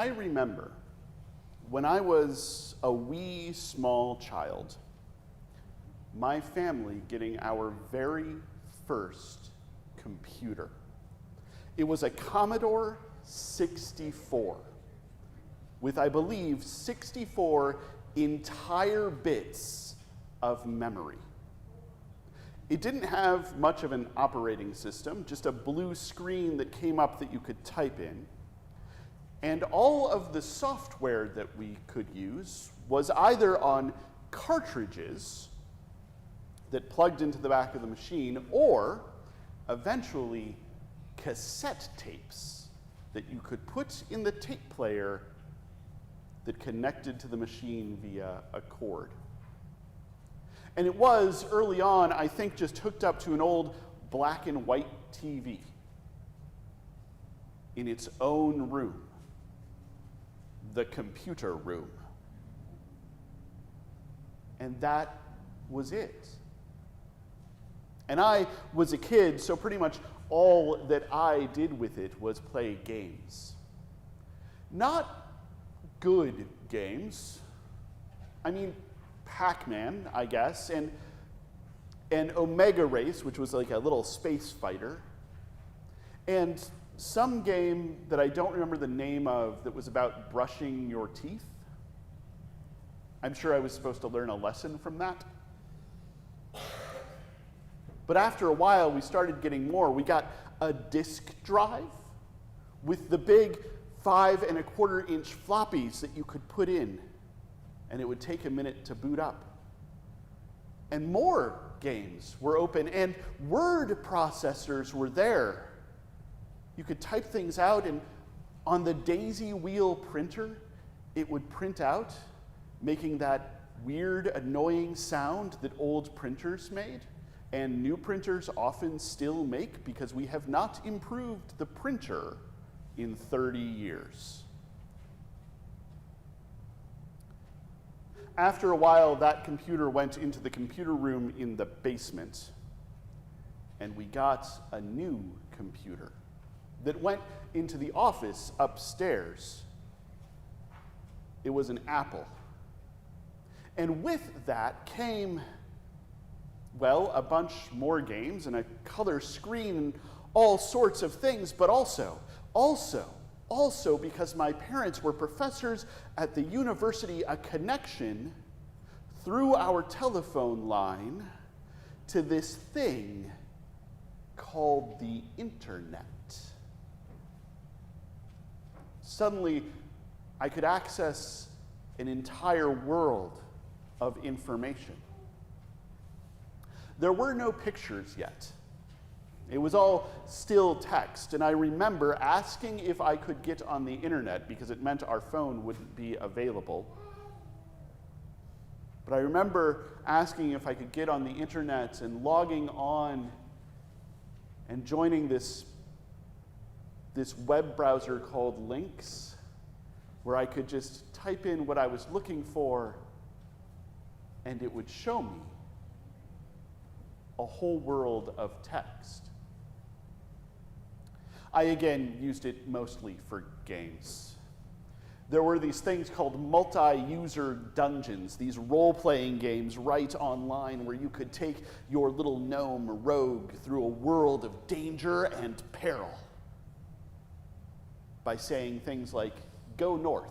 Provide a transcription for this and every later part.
I remember when I was a wee small child, my family getting our very first computer. It was a Commodore 64 with, I believe, 64 entire bits of memory. It didn't have much of an operating system, just a blue screen that came up that you could type in. And all of the software that we could use was either on cartridges that plugged into the back of the machine, or eventually cassette tapes that you could put in the tape player that connected to the machine via a cord. And it was, early on, I think, just hooked up to an old black and white TV in its own room, the computer room. And that was it. And I was a kid, so pretty much all that I did with it was play games. Not good games. I mean, Pac-Man, I guess, and Omega Race, which was like a little space fighter, and some game that I don't remember the name of that was about brushing your teeth. I'm sure I was supposed to learn a lesson from that. But after a while, we started getting more. We got a disk drive with the big 5 1/4-inch floppies that you could put in, and it would take a minute to boot up. And more games were open, and word processors were there. You could type things out, and on the daisy wheel printer, it would print out, making that weird, annoying sound that old printers made, and new printers often still make, because we have not improved the printer in 30 years. After a while, that computer went into the computer room in the basement, and we got a new computer that went into the office upstairs. It was an Apple. And with that came, well, a bunch more games and a color screen and all sorts of things, but also, because my parents were professors at the university, a connection through our telephone line to this thing called the internet. Suddenly, I could access an entire world of information. There were no pictures yet. It was all still text, and I remember asking if I could get on the internet because it meant our phone wouldn't be available. But I remember asking if I could get on the internet and logging on and joining this web browser called Lynx, where I could just type in what I was looking for, and it would show me a whole world of text. I, again, used it mostly for games. There were these things called multi-user dungeons, these role-playing games right online where you could take your little gnome rogue through a world of danger and peril by saying things like, go north,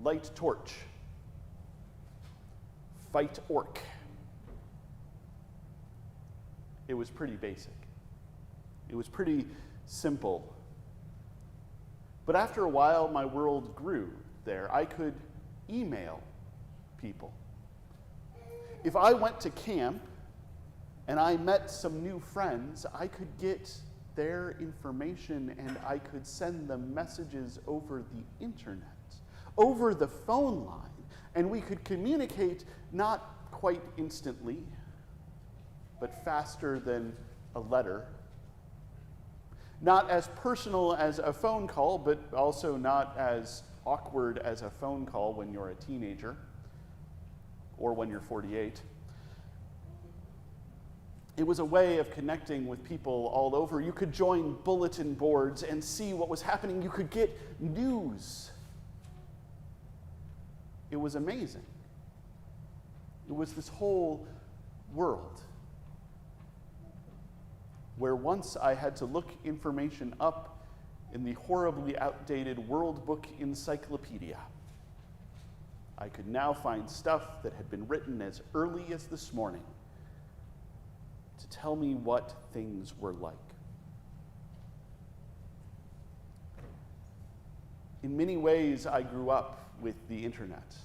light torch, fight orc. It was pretty basic. It was pretty simple. But after a while, my world grew there. I could email people. If I went to camp and I met some new friends, I could get their information and I could send them messages over the internet, over the phone line, and we could communicate not quite instantly, but faster than a letter. Not as personal as a phone call, but also not as awkward as a phone call when you're a teenager or when you're 48. It was a way of connecting with people all over. You could join bulletin boards and see what was happening. You could get news. It was amazing. It was this whole world where once I had to look information up in the horribly outdated World Book Encyclopedia, I could now find stuff that had been written as early as this morning to tell me what things were like. In many ways, I grew up with the internet.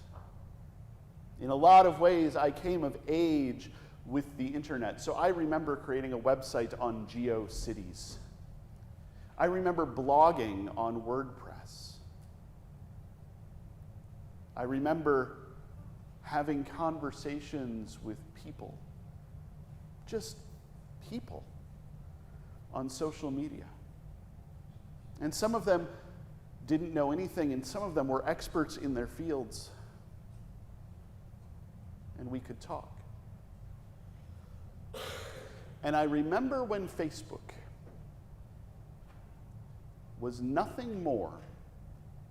In a lot of ways, I came of age with the internet. So I remember creating a website on GeoCities. I remember blogging on WordPress. I remember having conversations with people, just people, on social media. And some of them didn't know anything, and some of them were experts in their fields. And we could talk. And I remember when Facebook was nothing more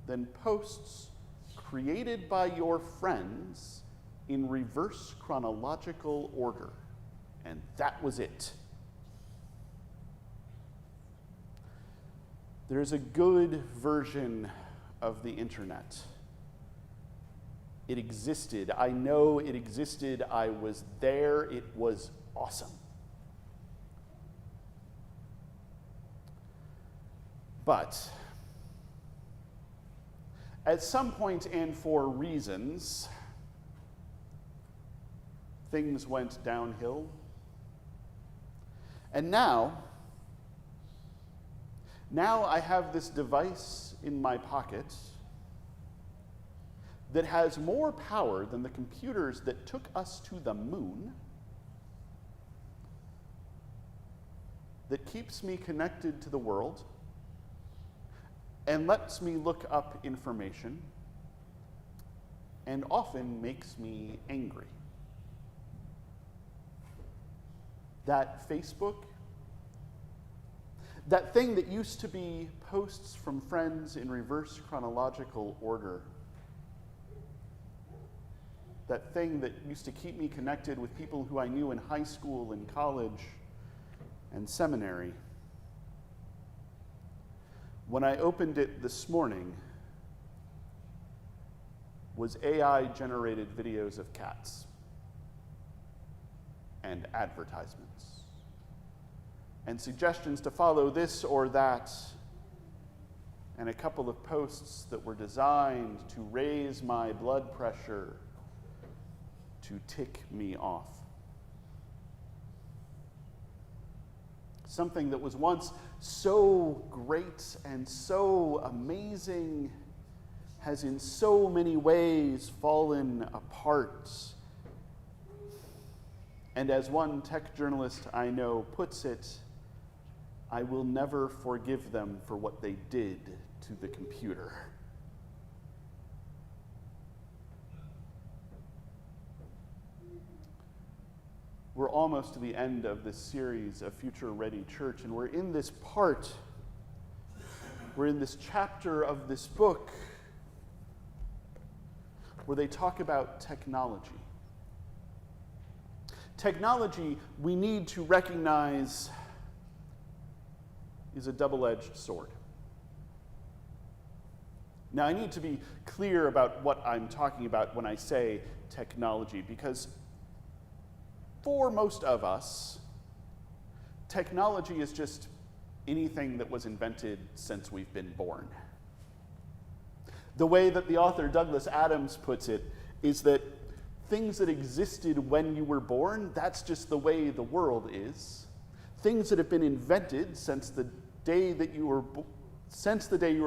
than posts created by your friends in reverse chronological order. And that was it. There's a good version of the internet. It existed. I know it existed. I was there. It was awesome. But at some point, and for reasons, things went downhill. And now I have this device in my pocket that has more power than the computers that took us to the moon, that keeps me connected to the world, and lets me look up information, and often makes me angry. That Facebook, that thing that used to be posts from friends in reverse chronological order, that thing that used to keep me connected with people who I knew in high school and college and seminary, when I opened it this morning, was AI-generated videos of cats and advertisements and suggestions to follow this or that, and a couple of posts that were designed to raise my blood pressure, to tick me off. Something that was once so great and so amazing has in so many ways fallen apart. And as one tech journalist I know puts it, I will never forgive them for what they did to the computer. We're almost to the end of this series of Future Ready Church, and we're in this part, we're in this chapter of this book where they talk about technology. Technology, we need to recognize, is a double-edged sword. Now, I need to be clear about what I'm talking about when I say technology, because for most of us, technology is just anything that was invented since we've been born. The way that the author Douglas Adams puts it is that things that existed when you were born, that's just the way the world is. Things that have been invented since the day that you were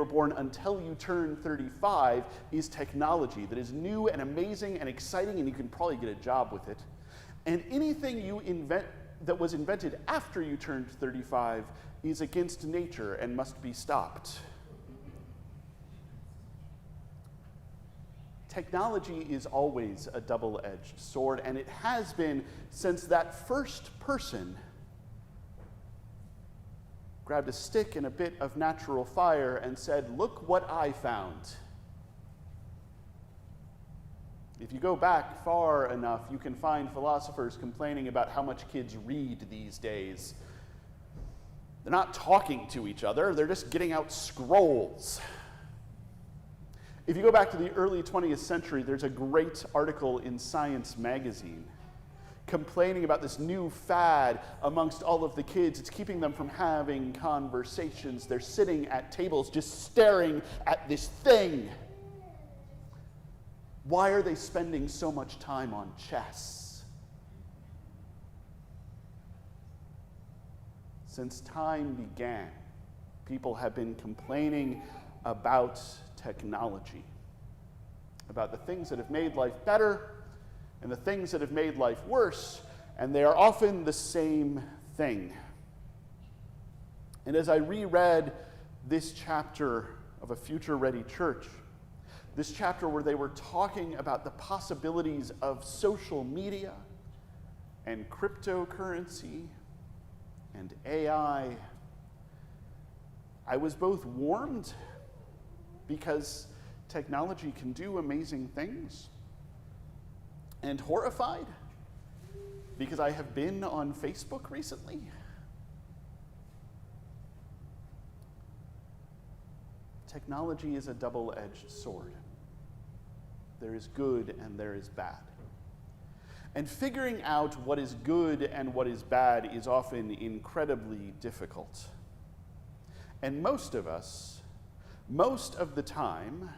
born until you turn 35 is technology that is new and amazing and exciting, and you can probably get a job with it. And anything you invent that was invented after you turned 35 is against nature and must be stopped. Technology is always a double-edged sword, and it has been since that first person grabbed a stick and a bit of natural fire and said, "Look what I found." If you go back far enough, you can find philosophers complaining about how much kids read these days. They're not talking to each other, they're just getting out scrolls. If you go back to the early 20th century, there's a great article in Science magazine complaining about this new fad amongst all of the kids. It's keeping them from having conversations. They're sitting at tables just staring at this thing. Why are they spending so much time on chess? Since time began, people have been complaining about technology, about the things that have made life better and the things that have made life worse, and they are often the same thing. And as I reread this chapter of A Future Ready Church, this chapter where they were talking about the possibilities of social media and cryptocurrency and AI, I was both warmed because technology can do amazing things, and horrified because I have been on Facebook recently. Technology is a double-edged sword. There is good and there is bad. And figuring out what is good and what is bad is often incredibly difficult. And most of us, most of the time,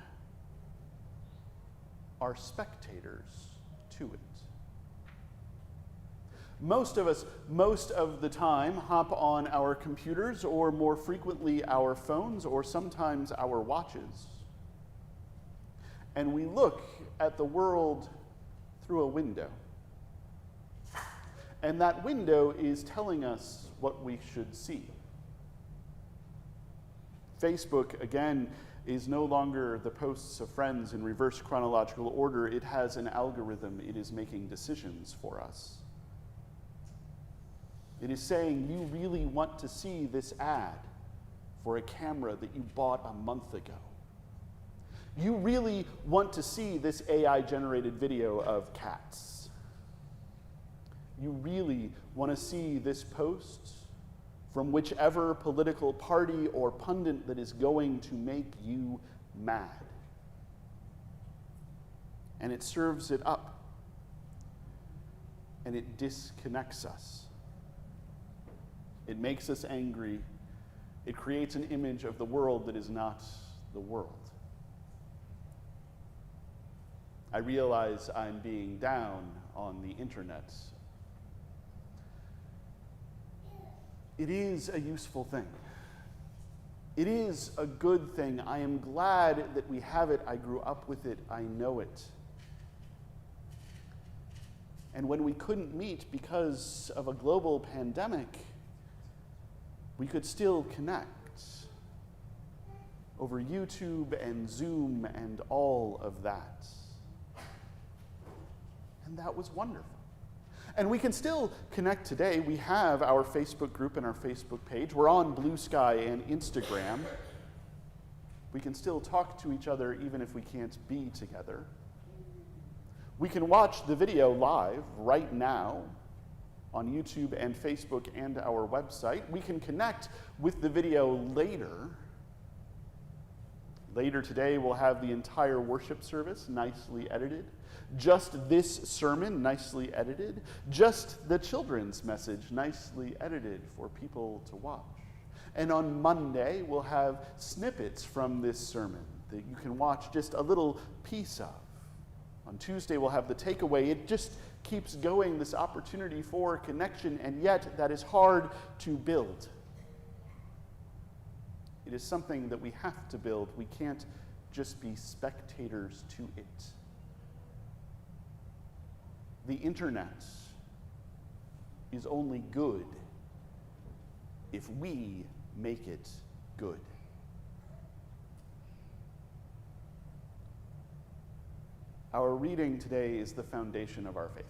are spectators to it. Most of us, most of the time, hop on our computers, or more frequently our phones, or sometimes our watches, and we look at the world through a window. And that window is telling us what we should see. Facebook, again, is no longer the posts of friends in reverse chronological order. It has an algorithm. It is making decisions for us. It is saying, you really want to see this ad for a camera that you bought a month ago. You really want to see this AI-generated video of cats. You really want to see this post from whichever political party or pundit that is going to make you mad. And it serves it up. And it disconnects us. It makes us angry. It creates an image of the world that is not the world. I realize I'm being down on the internet. It is a useful thing. It is a good thing. I am glad that we have it. I grew up with it. I know it. And when we couldn't meet because of a global pandemic, we could still connect over YouTube and Zoom and all of that. And that was wonderful. And we can still connect today. We have our Facebook group and our Facebook page. We're on Blue Sky and Instagram. We can still talk to each other even if we can't be together. We can watch the video live right now on YouTube and Facebook and our website. We can connect with the video later. Later today, we'll have the entire worship service nicely edited. Just this sermon, nicely edited. Just the children's message, nicely edited for people to watch. And on Monday, we'll have snippets from this sermon that you can watch just a little piece of. On Tuesday, we'll have the takeaway. It just keeps going, this opportunity for connection, and yet that is hard to build. It is something that we have to build. We can't just be spectators to it. The internet is only good if we make it good. Our reading today is the foundation of our faith.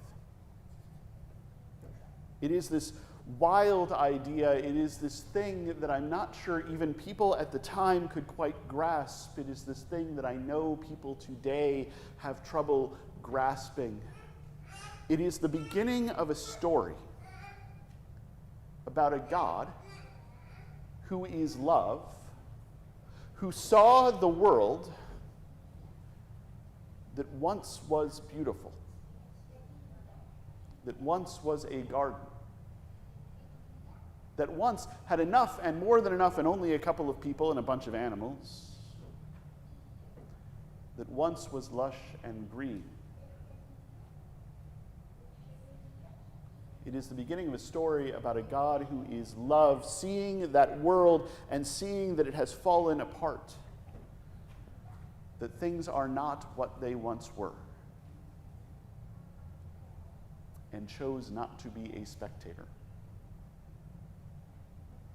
It is this wild idea, it is this thing that I'm not sure even people at the time could quite grasp. It is this thing that I know people today have trouble grasping. It is the beginning of a story about a God who is love, who saw the world that once was beautiful, that once was a garden, that once had enough and more than enough and only a couple of people and a bunch of animals, that once was lush and green. It is the beginning of a story about a God who is love, seeing that world and seeing that it has fallen apart, that things are not what they once were, and chose not to be a spectator.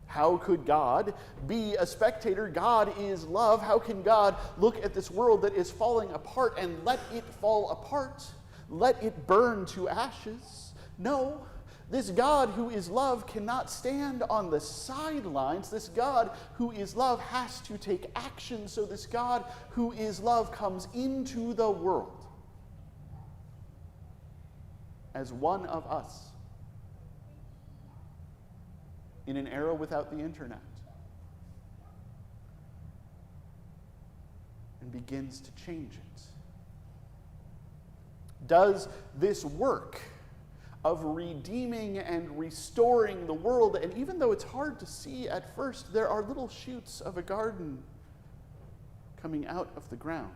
How could God be a spectator? God is love. How can God look at this world that is falling apart and let it fall apart? Let it burn to ashes? No. This God who is love cannot stand on the sidelines. This God who is love has to take action. So this God who is love comes into the world as one of us in an era without the internet, and begins to change it. Does this work of redeeming and restoring the world, and even though it's hard to see at first, there are little shoots of a garden coming out of the ground.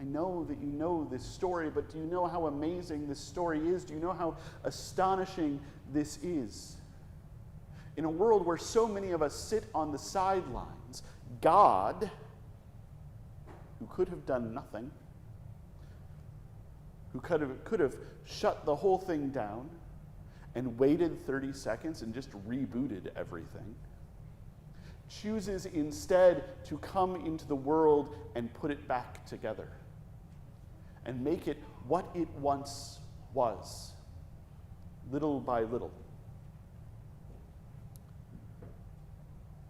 I know that you know this story, but do you know how amazing this story is? Do you know how astonishing this is? In a world where so many of us sit on the sidelines, God, who could have done nothing, who could have shut the whole thing down and waited 30 seconds and just rebooted everything, chooses instead to come into the world and put it back together and make it what it once was, little by little.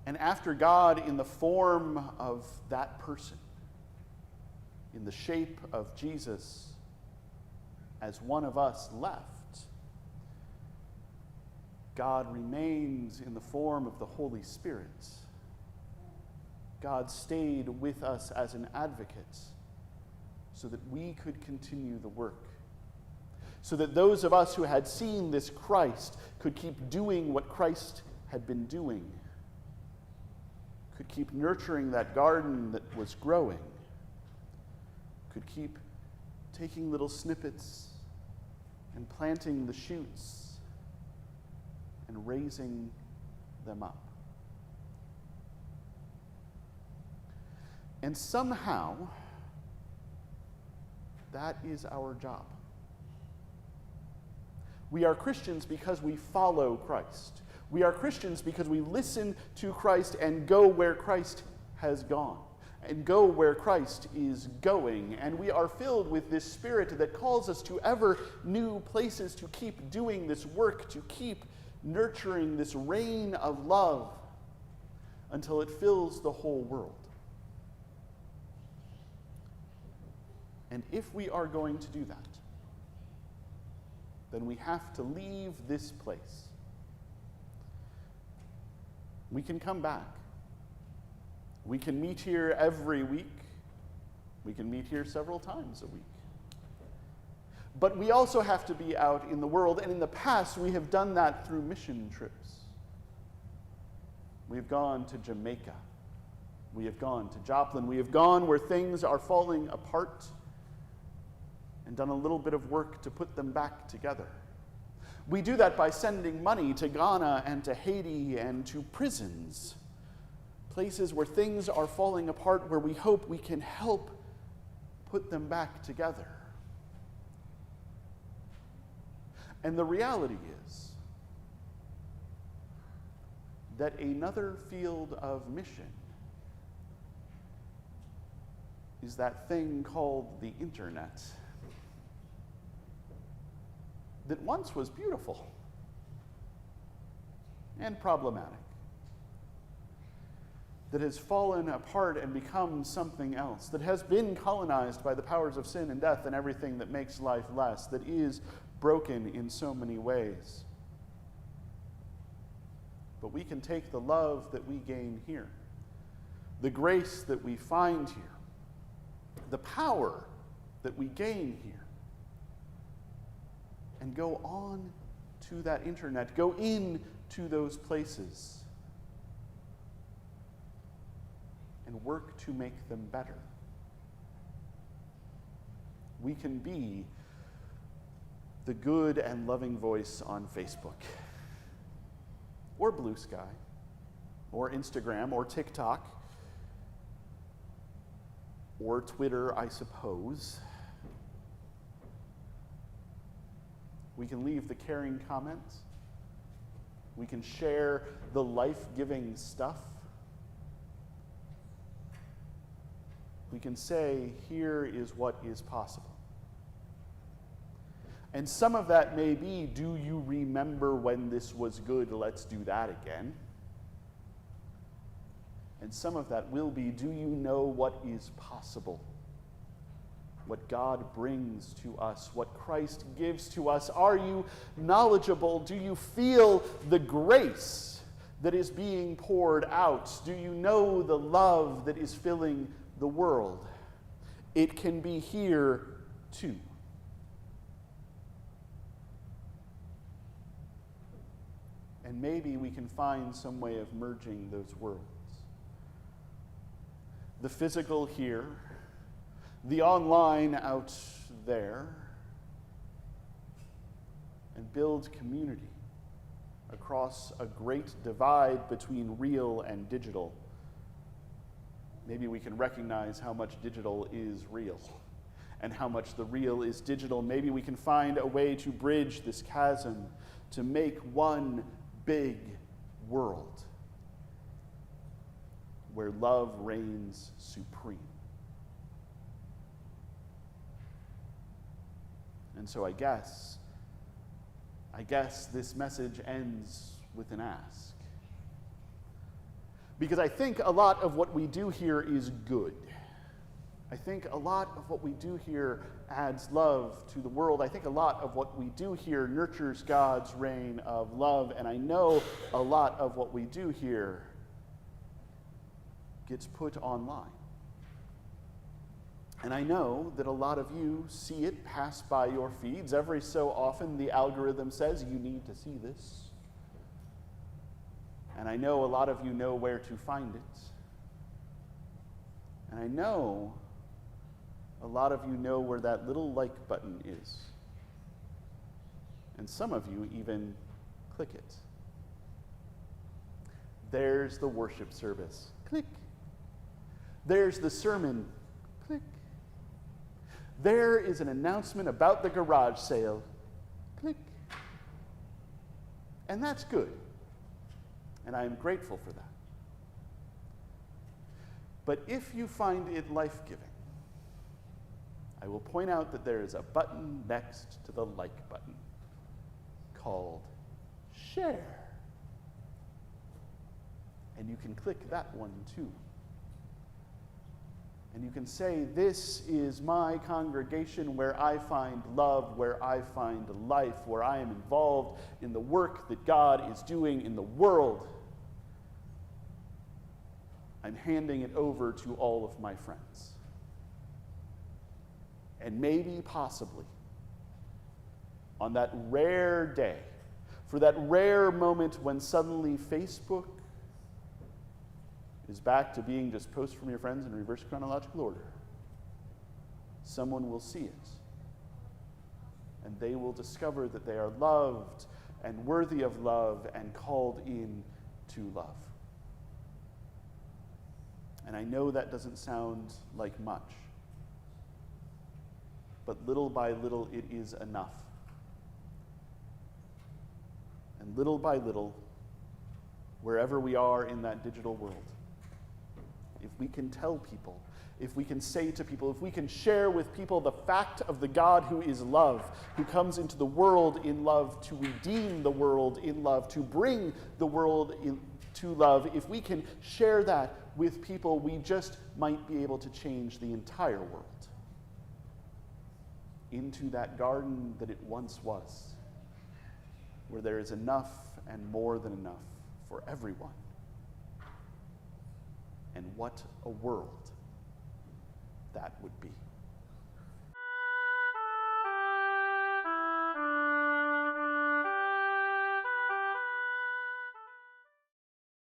And after God, in the form of that person, in the shape of Jesus, as one of us left, God remains in the form of the Holy Spirit. God stayed with us as an advocate so that we could continue the work, so that those of us who had seen this Christ could keep doing what Christ had been doing, could keep nurturing that garden that was growing, could keep taking little snippets and planting the shoots and raising them up. And somehow, that is our job. We are Christians because we follow Christ. We are Christians because we listen to Christ and go where Christ has gone, and go where Christ is going. And we are filled with this Spirit that calls us to ever new places, to keep doing this work, to keep nurturing this reign of love until it fills the whole world. And if we are going to do that, then we have to leave this place. We can come back. We can meet here every week. We can meet here several times a week. But we also have to be out in the world, and in the past we have done that through mission trips. We have gone to Jamaica. We have gone to Joplin. We have gone where things are falling apart and done a little bit of work to put them back together. We do that by sending money to Ghana and to Haiti and to prisons, places where things are falling apart, where we hope we can help put them back together. And the reality is that another field of mission is that thing called the internet that once was beautiful and problematic, that has fallen apart and become something else, that has been colonized by the powers of sin and death and everything that makes life less, that is broken in so many ways. But we can take the love that we gain here, the grace that we find here, the power that we gain here, and go on to that internet, go into those places, and work to make them better. We can be the good and loving voice on Facebook, or Blue Sky, or Instagram, or TikTok, or Twitter, I suppose. We can leave the caring comments. We can share the life-giving stuff. We can say, here is what is possible. And some of that may be, do you remember when this was good? Let's do that again. And some of that will be, do you know what is possible? What God brings to us, what Christ gives to us. Are you knowledgeable? Do you feel the grace that is being poured out? Do you know the love that is filling the world? It can be here too. And maybe we can find some way of merging those worlds. The physical here, the online out there, and build community across a great divide between real and digital. Maybe we can recognize how much digital is real and how much the real is digital. Maybe we can find a way to bridge this chasm to make one big world where love reigns supreme. And so I guess this message ends with an ask. Because I think a lot of what we do here is good. I think a lot of what we do here adds love to the world. I think a lot of what we do here nurtures God's reign of love. And I know a lot of what we do here gets put online. And I know that a lot of you see it pass by your feeds. Every so often the algorithm says, you need to see this. And I know a lot of you know where to find it. And I know a lot of you know where that little like button is. And some of you even click it. There's the worship service. Click. There's the sermon. Click. There is an announcement about the garage sale. Click. And that's good. And I am grateful for that. But if you find it life-giving, I will point out that there is a button next to the like button called Share. And you can click that one too. And you can say, this is my congregation where I find love, where I find life, where I am involved in the work that God is doing in the world. I'm handing it over to all of my friends. And maybe, possibly, on that rare day, for that rare moment when suddenly Facebook is back to being just post from your friends in reverse chronological order, someone will see it. And they will discover that they are loved and worthy of love and called in to love. And I know that doesn't sound like much, but little by little it is enough. And little by little, wherever we are in that digital world, if we can tell people if we can say to people, if we can share with people the fact of the God who is love, who comes into the world in love to redeem the world in love, to bring the world to love, if we can share that with people, we just might be able to change the entire world into that garden that it once was, where there is enough and more than enough for everyone. And what a world that would be.